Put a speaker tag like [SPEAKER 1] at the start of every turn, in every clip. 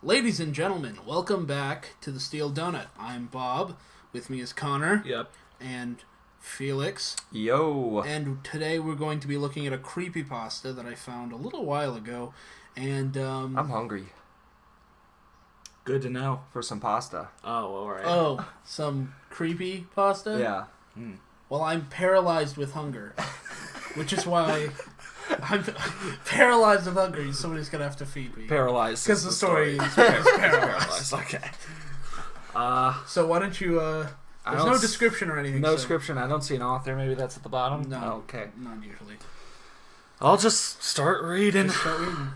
[SPEAKER 1] Ladies and gentlemen, welcome back to the Steel Donut. I'm Bob. With me is Connor.
[SPEAKER 2] Yep.
[SPEAKER 1] And Felix.
[SPEAKER 3] Yo.
[SPEAKER 1] And today we're going to be looking at a creepypasta that I found a little while ago. And,
[SPEAKER 3] I'm hungry
[SPEAKER 2] Good to know.
[SPEAKER 3] for some pasta.
[SPEAKER 2] Oh, alright.
[SPEAKER 1] Oh, some creepypasta?
[SPEAKER 3] Yeah.
[SPEAKER 1] Well, I'm paralyzed with hunger. Which is why I'm paralyzed with hunger. Somebody's going to have to feed me.
[SPEAKER 2] Paralyzed.
[SPEAKER 1] Because the story is paralyzed.
[SPEAKER 2] Okay.
[SPEAKER 1] So why don't you, there's no description or anything.
[SPEAKER 2] No
[SPEAKER 1] so.
[SPEAKER 2] description. I don't see an author. Maybe that's at the bottom?
[SPEAKER 1] No.
[SPEAKER 2] Oh, okay.
[SPEAKER 1] Not usually.
[SPEAKER 2] I'll just start reading.
[SPEAKER 1] Just start reading.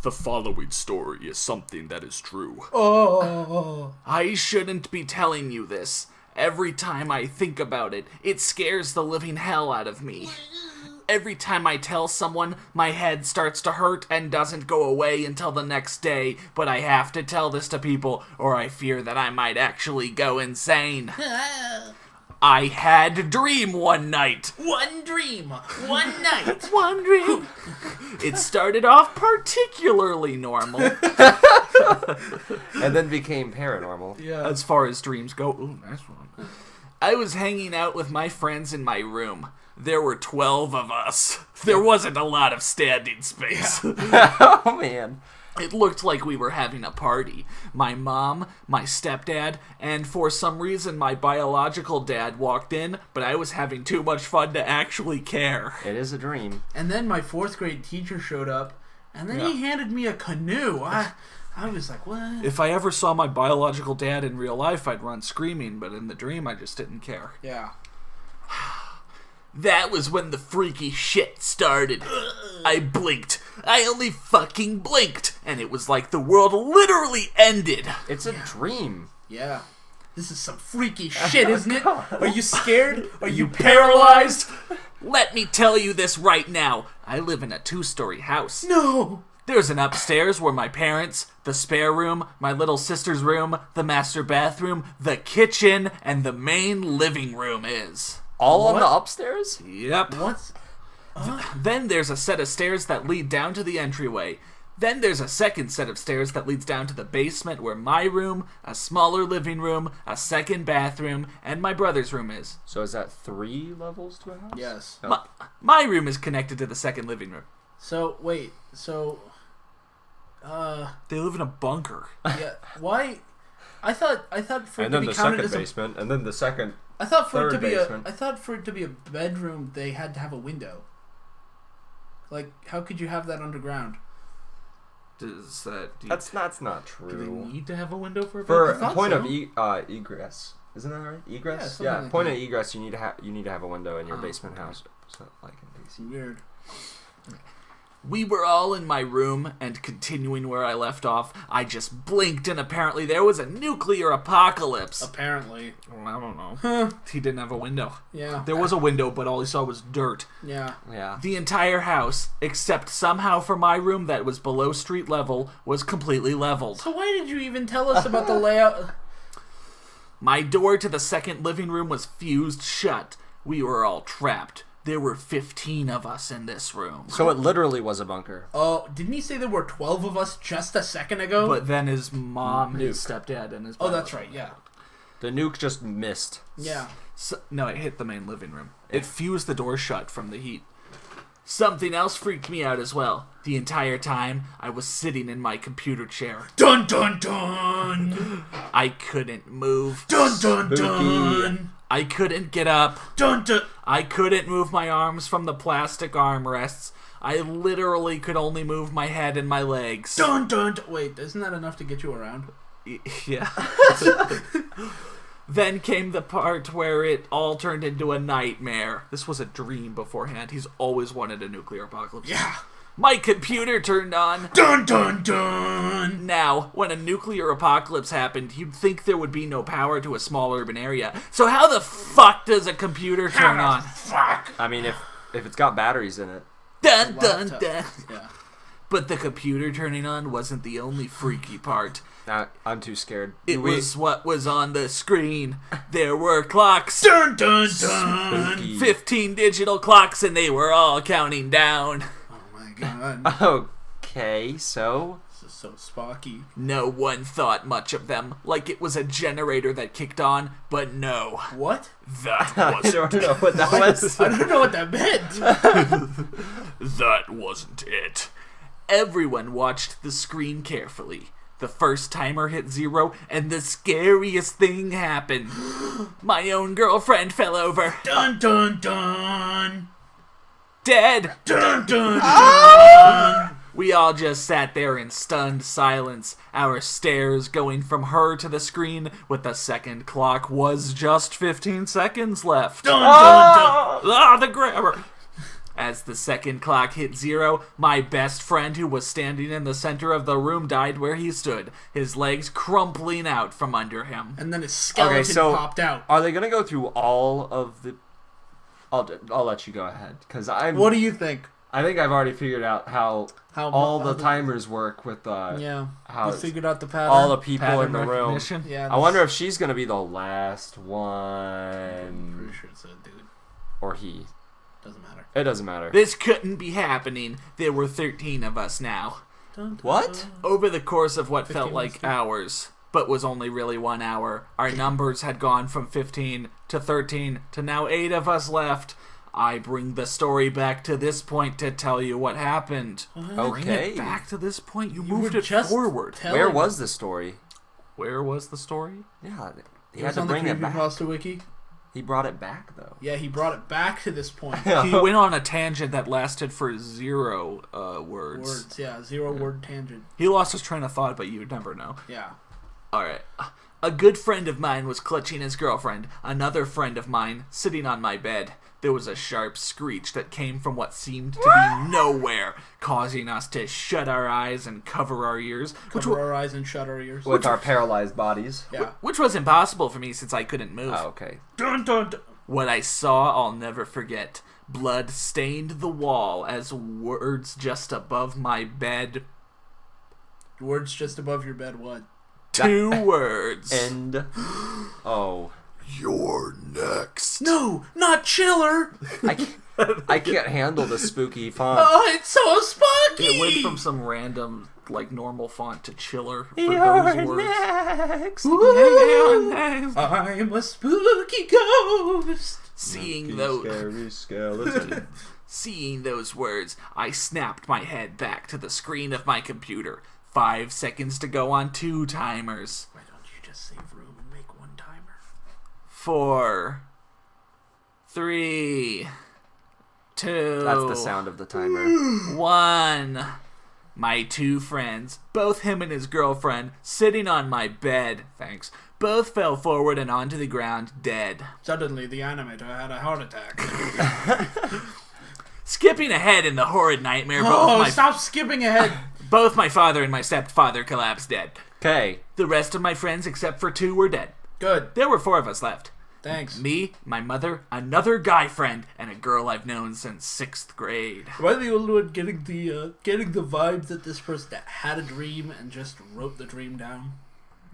[SPEAKER 2] The following story is something that is true.
[SPEAKER 1] Oh.
[SPEAKER 2] I shouldn't be telling you this. Every time I think about it, it scares the living hell out of me. Every time I tell someone, my head starts to hurt and doesn't go away until the next day, but I have to tell this to people, or I fear that I might actually go insane. I had a dream one night.
[SPEAKER 1] One dream. One night.
[SPEAKER 2] One dream. It started off particularly normal.
[SPEAKER 3] And then became paranormal.
[SPEAKER 1] Yeah.
[SPEAKER 2] As far as dreams go. Ooh, nice one. I was hanging out with my friends in my room. There were 12 of us. There wasn't a lot of standing space.
[SPEAKER 3] Oh, man.
[SPEAKER 2] It looked like we were having a party. My mom, my stepdad, and for some reason my biological dad walked in, but I was having too much fun to actually care.
[SPEAKER 3] It is a dream.
[SPEAKER 1] And then my 4th grade teacher showed up, and then he handed me a canoe. I was like, what?
[SPEAKER 2] If I ever saw my biological dad in real life, I'd run screaming, but in the dream I just didn't care.
[SPEAKER 1] Yeah.
[SPEAKER 2] That was when the freaky shit started. I blinked. I only fucking blinked. And it was like the world literally ended.
[SPEAKER 3] It's a dream.
[SPEAKER 1] Yeah. This is some freaky shit, isn't it? Are you scared? Are you
[SPEAKER 2] Paralyzed? Let me tell you this right now. I live in a 2-story house.
[SPEAKER 1] No.
[SPEAKER 2] There's an upstairs where my parents, the spare room, my little sister's room, the master bathroom, the kitchen, and the main living room is.
[SPEAKER 3] All on
[SPEAKER 1] What?
[SPEAKER 3] the upstairs?
[SPEAKER 2] Yep.
[SPEAKER 1] What's...
[SPEAKER 2] Then there's a set of stairs that lead down to the entryway. Then there's a second set of stairs that leads down to the basement where my room, a smaller living room, a second bathroom, and my brother's room is.
[SPEAKER 3] So is that 3 levels to a house?
[SPEAKER 1] Yes.
[SPEAKER 3] Oh.
[SPEAKER 2] My room is connected to the second living room.
[SPEAKER 1] So, wait. So,
[SPEAKER 2] They live in a bunker.
[SPEAKER 1] yeah. Why... I thought for it
[SPEAKER 3] And
[SPEAKER 1] to
[SPEAKER 3] then
[SPEAKER 1] be
[SPEAKER 3] the
[SPEAKER 1] counted
[SPEAKER 3] second
[SPEAKER 1] as a...
[SPEAKER 3] basement, and then the second...
[SPEAKER 1] I thought for it to
[SPEAKER 3] third
[SPEAKER 1] be
[SPEAKER 3] basement.
[SPEAKER 1] I thought for it to be a bedroom, they had to have a window. Like, how could you have that underground?
[SPEAKER 2] Does that...
[SPEAKER 3] That's not
[SPEAKER 2] Do they
[SPEAKER 3] true.
[SPEAKER 2] need to have a window for a
[SPEAKER 3] For
[SPEAKER 2] bedroom?
[SPEAKER 1] thought
[SPEAKER 3] point
[SPEAKER 1] so.
[SPEAKER 3] of egress. Isn't that right? Egress?
[SPEAKER 1] something
[SPEAKER 3] Yeah,
[SPEAKER 1] like
[SPEAKER 3] point
[SPEAKER 1] that.
[SPEAKER 3] of egress, you need to have a window in your
[SPEAKER 2] Oh,
[SPEAKER 3] basement
[SPEAKER 2] okay.
[SPEAKER 3] house. So, like in
[SPEAKER 1] It's
[SPEAKER 3] DC.
[SPEAKER 1] weird.
[SPEAKER 2] We were all in my room, and continuing where I left off, I just blinked, and apparently there was a nuclear apocalypse.
[SPEAKER 1] Apparently.
[SPEAKER 2] Well, I don't know.
[SPEAKER 1] Huh.
[SPEAKER 2] He didn't have a window.
[SPEAKER 1] Yeah.
[SPEAKER 2] There was a window, but all he saw was dirt.
[SPEAKER 1] Yeah.
[SPEAKER 3] Yeah.
[SPEAKER 2] The entire house, except somehow for my room that was below street level, was completely leveled.
[SPEAKER 1] So why did you even tell us about the layout?
[SPEAKER 2] My door to the second living room was fused shut. We were all trapped. There were 15 of us in this room.
[SPEAKER 3] So it literally was a bunker.
[SPEAKER 1] Oh, didn't he say there were 12 of us just a second ago?
[SPEAKER 2] But then his mom, his
[SPEAKER 3] Nuke.
[SPEAKER 2] stepdad, and his
[SPEAKER 1] Oh, that's right, yeah.
[SPEAKER 3] The nuke just missed.
[SPEAKER 1] Yeah.
[SPEAKER 2] No, it hit the main living room. It fused the door shut from the heat. Something else freaked me out as well. The entire time, I was sitting in my computer chair.
[SPEAKER 1] Dun dun dun!
[SPEAKER 2] I couldn't move.
[SPEAKER 1] Dun dun
[SPEAKER 3] Spooky.
[SPEAKER 1] dun!
[SPEAKER 2] I couldn't get up.
[SPEAKER 1] Dun dun!
[SPEAKER 2] I couldn't move my arms from the plastic armrests. I literally could only move my head and my legs.
[SPEAKER 1] Dun dun dun! Wait, isn't that enough to get you around?
[SPEAKER 2] Yeah. Then came the part where it all turned into a nightmare. This was a dream beforehand. He's always wanted a nuclear apocalypse.
[SPEAKER 1] Yeah.
[SPEAKER 2] My computer turned on.
[SPEAKER 1] Dun dun dun!
[SPEAKER 2] Now, when a nuclear apocalypse happened, you'd think there would be no power to a small urban area. So how the fuck does a computer turn on?
[SPEAKER 1] Fuck!
[SPEAKER 3] I mean, if it's got batteries in it.
[SPEAKER 2] Dun dun
[SPEAKER 1] Laptop.
[SPEAKER 2] dun.
[SPEAKER 1] Yeah.
[SPEAKER 2] But the computer turning on wasn't the only freaky part.
[SPEAKER 3] I'm too scared.
[SPEAKER 2] It was what was on the screen. There were clocks.
[SPEAKER 1] Dun dun dun!
[SPEAKER 3] Spooky.
[SPEAKER 2] 15 digital clocks, and they were all counting down.
[SPEAKER 1] Oh my god.
[SPEAKER 3] Okay, so
[SPEAKER 1] So Spocky.
[SPEAKER 2] No one thought much of them, like it was a generator that kicked on, but no.
[SPEAKER 1] What?
[SPEAKER 2] That
[SPEAKER 3] I
[SPEAKER 2] wasn't
[SPEAKER 3] don't know what that was.
[SPEAKER 1] I don't know what that meant.
[SPEAKER 2] That wasn't it. Everyone watched the screen carefully. The first timer hit 0, and the scariest thing happened. My own girlfriend fell over.
[SPEAKER 1] Dun dun dun.
[SPEAKER 2] Dead.
[SPEAKER 1] Dun dun dun.
[SPEAKER 2] We all just sat there in stunned silence, our stares going from her to the screen with the second clock was just 15 seconds left.
[SPEAKER 1] Dun dun dun.
[SPEAKER 2] Ah, the grabber! As the second clock hit 0, my best friend who was standing in the center of the room died where he stood, his legs crumpling out from under him.
[SPEAKER 1] And then his skeleton popped out.
[SPEAKER 3] Are they gonna go through all of the... I'll let you go ahead, because
[SPEAKER 1] What do you think?
[SPEAKER 3] I think I've already figured out how all the timers work with
[SPEAKER 1] yeah.
[SPEAKER 3] how
[SPEAKER 1] You figured out the pattern.
[SPEAKER 3] all the people
[SPEAKER 2] Pattern
[SPEAKER 3] in the room.
[SPEAKER 2] recognition?
[SPEAKER 1] Yeah.
[SPEAKER 3] I wonder if she's gonna be the last
[SPEAKER 1] I'm
[SPEAKER 3] one,
[SPEAKER 1] pretty sure it's a dude.
[SPEAKER 3] or he.
[SPEAKER 1] Doesn't matter.
[SPEAKER 3] It doesn't matter.
[SPEAKER 2] This couldn't be happening. There were 13 of us now.
[SPEAKER 1] Dun, dun,
[SPEAKER 3] What?
[SPEAKER 1] dun.
[SPEAKER 2] Over the course of what
[SPEAKER 1] 15
[SPEAKER 2] felt like
[SPEAKER 1] was the-
[SPEAKER 2] hours, but was only really 1 hour, our numbers had gone from 15 to 13 to now 8 of us left. I bring the story back to this point to tell you what happened. Bring
[SPEAKER 3] Okay.
[SPEAKER 2] it back to this point? You
[SPEAKER 1] You
[SPEAKER 2] moved
[SPEAKER 1] were
[SPEAKER 2] it
[SPEAKER 1] just
[SPEAKER 2] forward.
[SPEAKER 1] telling
[SPEAKER 3] Where
[SPEAKER 1] me.
[SPEAKER 3] was the story?
[SPEAKER 2] Where was the story?
[SPEAKER 3] Yeah, he
[SPEAKER 1] It
[SPEAKER 3] had
[SPEAKER 1] was
[SPEAKER 3] to
[SPEAKER 1] on the
[SPEAKER 3] bring it back.
[SPEAKER 1] Creepypasta wiki.
[SPEAKER 3] He brought it back though.
[SPEAKER 1] Yeah, he brought it back to this point.
[SPEAKER 2] He went on a tangent that lasted for 0 words.
[SPEAKER 1] Words, yeah, 0 word tangent.
[SPEAKER 2] He lost his train of thought, but you'd never know.
[SPEAKER 1] Yeah.
[SPEAKER 2] Alright. A good friend of mine was clutching his girlfriend. Another friend of mine sitting on my bed. There was a sharp screech that came from what seemed to be nowhere, causing us to shut our eyes and cover our ears,
[SPEAKER 1] Cover our eyes and shut our ears.
[SPEAKER 3] With our paralyzed bodies.
[SPEAKER 1] Yeah.
[SPEAKER 2] which was impossible for me since I couldn't move.
[SPEAKER 3] Oh, okay.
[SPEAKER 1] Dun dun dun.
[SPEAKER 2] What I saw, I'll never forget. Blood stained the wall as words just above my bed.
[SPEAKER 1] Words just above your bed, what?
[SPEAKER 2] 2 words.
[SPEAKER 3] And
[SPEAKER 2] You're next.
[SPEAKER 1] No, not Chiller!
[SPEAKER 3] I can't handle the spooky font.
[SPEAKER 1] Oh, it's so Spocky!
[SPEAKER 2] It went from some random, like, normal font to chiller for those words.
[SPEAKER 3] Next.
[SPEAKER 1] Ooh, I'm a spooky ghost!
[SPEAKER 2] Seeing those...
[SPEAKER 3] Scary skeleton.
[SPEAKER 2] Seeing those words, I snapped my head back to the screen of my computer. 5 seconds to go on 2 timers.
[SPEAKER 1] Why don't you just save room and make 1 timer?
[SPEAKER 2] 4, 3, 2.
[SPEAKER 3] That's the sound of the timer.
[SPEAKER 2] 1. My 2 friends, both him and his girlfriend, sitting on my bed, thanks, both fell forward and onto the ground, dead.
[SPEAKER 1] Suddenly, the animator had a heart attack.
[SPEAKER 2] Skipping ahead in the horrid nightmare,
[SPEAKER 1] Stop skipping ahead!
[SPEAKER 2] both my father and my stepfather collapsed dead.
[SPEAKER 3] Okay.
[SPEAKER 2] The rest of my friends, except for 2, were dead.
[SPEAKER 1] Good.
[SPEAKER 2] There were 4 of us left.
[SPEAKER 1] Thanks.
[SPEAKER 2] Me, my mother, another guy friend, and a girl I've known since 6th grade.
[SPEAKER 1] Am I the only one getting the vibes that this person had a dream and just wrote the dream down?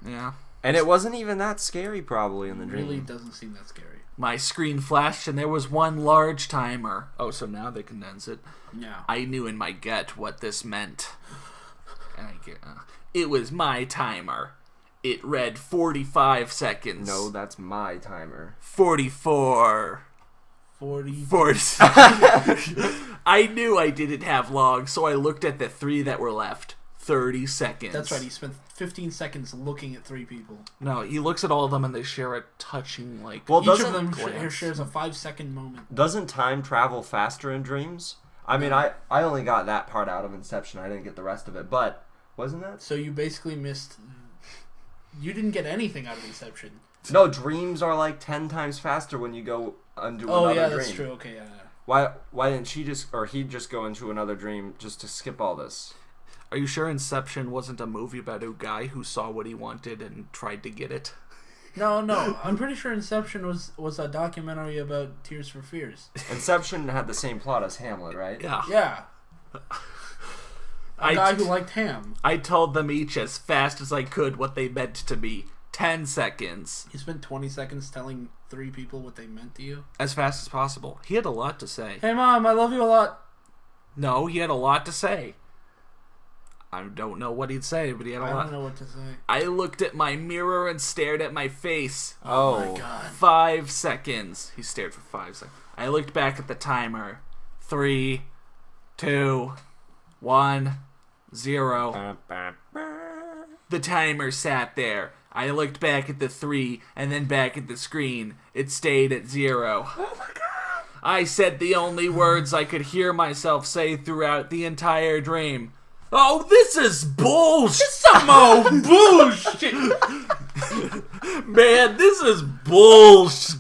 [SPEAKER 2] Yeah.
[SPEAKER 3] And it wasn't even that scary, probably, in the
[SPEAKER 1] It
[SPEAKER 3] dream.
[SPEAKER 1] really doesn't seem that scary.
[SPEAKER 2] My screen flashed and there was 1 large timer. Oh, so now they condense it.
[SPEAKER 1] Yeah.
[SPEAKER 2] I knew in my gut what this meant. And it was my timer. It read 45 seconds.
[SPEAKER 3] No, that's my timer.
[SPEAKER 2] 44.
[SPEAKER 1] 40.
[SPEAKER 2] 40. I knew I didn't have long, so I looked at the 3 that were left. 30 seconds.
[SPEAKER 1] That's right, he spent 15 seconds looking at 3 people.
[SPEAKER 2] No, he looks at all of them and they share a touching, like...
[SPEAKER 3] Well,
[SPEAKER 1] Each of
[SPEAKER 3] doesn't
[SPEAKER 1] them
[SPEAKER 2] glance.
[SPEAKER 1] shares a 5-second moment.
[SPEAKER 3] doesn't time travel faster in dreams? I mean, I only got that part out of Inception. I didn't get the rest of it, but wasn't that?
[SPEAKER 1] So you basically missed... You didn't get anything out of Inception.
[SPEAKER 3] No, dreams are like 10 times faster when you go into another dream.
[SPEAKER 1] Oh, yeah, that's true. Okay, yeah.
[SPEAKER 3] Why didn't she just, or he just go into another dream just to skip all this?
[SPEAKER 2] Are you sure Inception wasn't a movie about a guy who saw what he wanted and tried to get it?
[SPEAKER 1] No. I'm pretty sure Inception was a documentary about Tears for Fears.
[SPEAKER 3] Inception had the same plot as Hamlet, right?
[SPEAKER 2] Yeah.
[SPEAKER 1] Yeah. A guy who liked ham.
[SPEAKER 2] I told them each as fast as I could what they meant to me. 10 seconds.
[SPEAKER 1] You spent 20 seconds telling 3 people what they meant to you?
[SPEAKER 2] As fast as possible. He had a lot to say.
[SPEAKER 1] Hey, Mom, I love you a lot.
[SPEAKER 2] No, he had a lot to say. I don't know what he'd say, but he had a
[SPEAKER 1] I
[SPEAKER 2] lot.
[SPEAKER 1] don't know what to say.
[SPEAKER 2] I looked at my mirror and stared at my face.
[SPEAKER 3] Oh.
[SPEAKER 1] My God.
[SPEAKER 2] 5 seconds. He stared for 5 seconds. I looked back at the timer. 3, 2, 1, 0. The timer sat there. I looked back at the 3 and then back at the screen. It stayed at 0.
[SPEAKER 1] Oh my God.
[SPEAKER 2] I said the only words I could hear myself say throughout the entire dream. Oh, this is bullshit!
[SPEAKER 1] Some more bullshit.
[SPEAKER 2] Man, this is bullshit!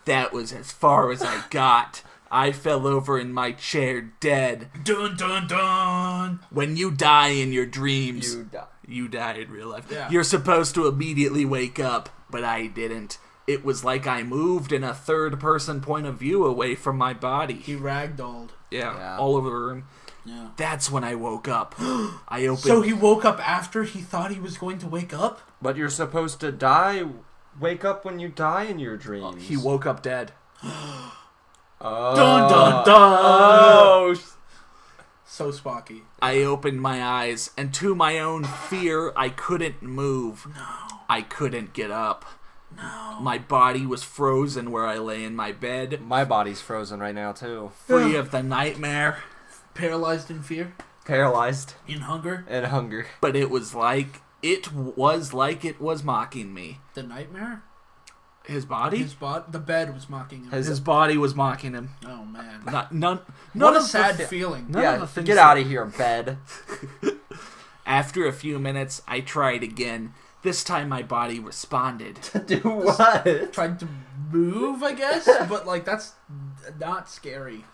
[SPEAKER 2] That was as far as I got. I fell over in my chair dead.
[SPEAKER 1] Dun dun dun.
[SPEAKER 2] When you die in your dreams,
[SPEAKER 3] You die.
[SPEAKER 2] you die in real life.
[SPEAKER 1] Yeah.
[SPEAKER 2] You're supposed to immediately wake up, but I didn't. It was like I moved in a third-person point of view away from my body.
[SPEAKER 1] He ragdolled.
[SPEAKER 2] Yeah, all over the room.
[SPEAKER 1] Yeah.
[SPEAKER 2] That's when I woke up. I opened.
[SPEAKER 1] So he woke up after he thought he was going to wake up?
[SPEAKER 3] But you're supposed to die. Wake up when you die in your dreams.
[SPEAKER 2] He woke up dead.
[SPEAKER 3] Oh.
[SPEAKER 1] Dun dun dun.
[SPEAKER 3] Oh.
[SPEAKER 1] So Spocky.
[SPEAKER 2] I opened my eyes, and to my own fear, I couldn't move.
[SPEAKER 1] No.
[SPEAKER 2] I couldn't get up.
[SPEAKER 1] No.
[SPEAKER 2] My body was frozen where I lay in my bed,
[SPEAKER 3] My body's frozen right now too.
[SPEAKER 2] free of the nightmare.
[SPEAKER 1] Paralyzed in fear?
[SPEAKER 3] Paralyzed
[SPEAKER 1] In hunger?
[SPEAKER 3] and hunger.
[SPEAKER 2] But it was like it was mocking me.
[SPEAKER 1] The nightmare?
[SPEAKER 2] His body?
[SPEAKER 1] The bed was mocking him.
[SPEAKER 2] His body was mocking him.
[SPEAKER 1] Oh man.
[SPEAKER 2] None
[SPEAKER 1] What a
[SPEAKER 2] of the
[SPEAKER 1] sad
[SPEAKER 2] thi-
[SPEAKER 1] feeling.
[SPEAKER 2] None
[SPEAKER 3] Yeah,
[SPEAKER 2] of the things
[SPEAKER 3] get
[SPEAKER 2] that-
[SPEAKER 3] out of here, bed.
[SPEAKER 2] After a few minutes, I tried again. This time my body responded.
[SPEAKER 3] Do what?
[SPEAKER 1] Tried to move, I guess, but like that's not scary.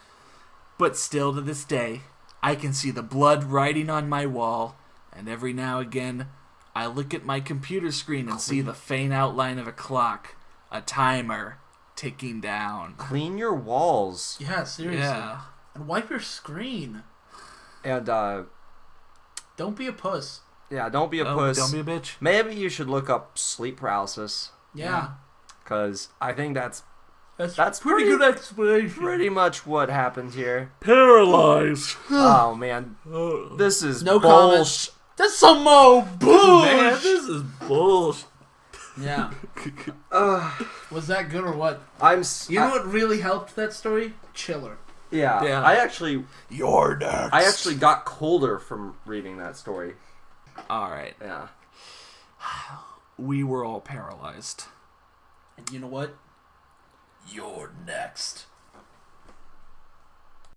[SPEAKER 2] But still to this day, I can see the blood writing on my wall, and every now and again, I look at my computer screen and see the faint outline of a clock, a timer, ticking down.
[SPEAKER 3] Clean your walls.
[SPEAKER 1] Yeah, seriously.
[SPEAKER 2] Yeah.
[SPEAKER 1] And wipe your screen.
[SPEAKER 3] And
[SPEAKER 1] Don't be a puss.
[SPEAKER 3] yeah, don't be a
[SPEAKER 2] Oh,
[SPEAKER 3] puss.
[SPEAKER 2] don't be a bitch.
[SPEAKER 3] Maybe you should look up sleep paralysis,
[SPEAKER 1] Yeah.
[SPEAKER 3] because I think that's
[SPEAKER 1] That's
[SPEAKER 3] pretty
[SPEAKER 1] good explanation.
[SPEAKER 3] pretty much what happened here.
[SPEAKER 2] Paralyzed.
[SPEAKER 3] Oh man, this is
[SPEAKER 1] No
[SPEAKER 3] bullshit.
[SPEAKER 1] comments. That's some more bullshit.
[SPEAKER 2] Man, this is bullshit.
[SPEAKER 1] Yeah. Was that good or what? You know what really helped that story? Chiller.
[SPEAKER 3] Yeah,
[SPEAKER 2] Yeah.
[SPEAKER 3] I actually
[SPEAKER 2] You're next.
[SPEAKER 3] got colder from reading that story.
[SPEAKER 2] Alright.
[SPEAKER 3] Yeah.
[SPEAKER 2] We were all paralyzed.
[SPEAKER 1] And you know what? You're next.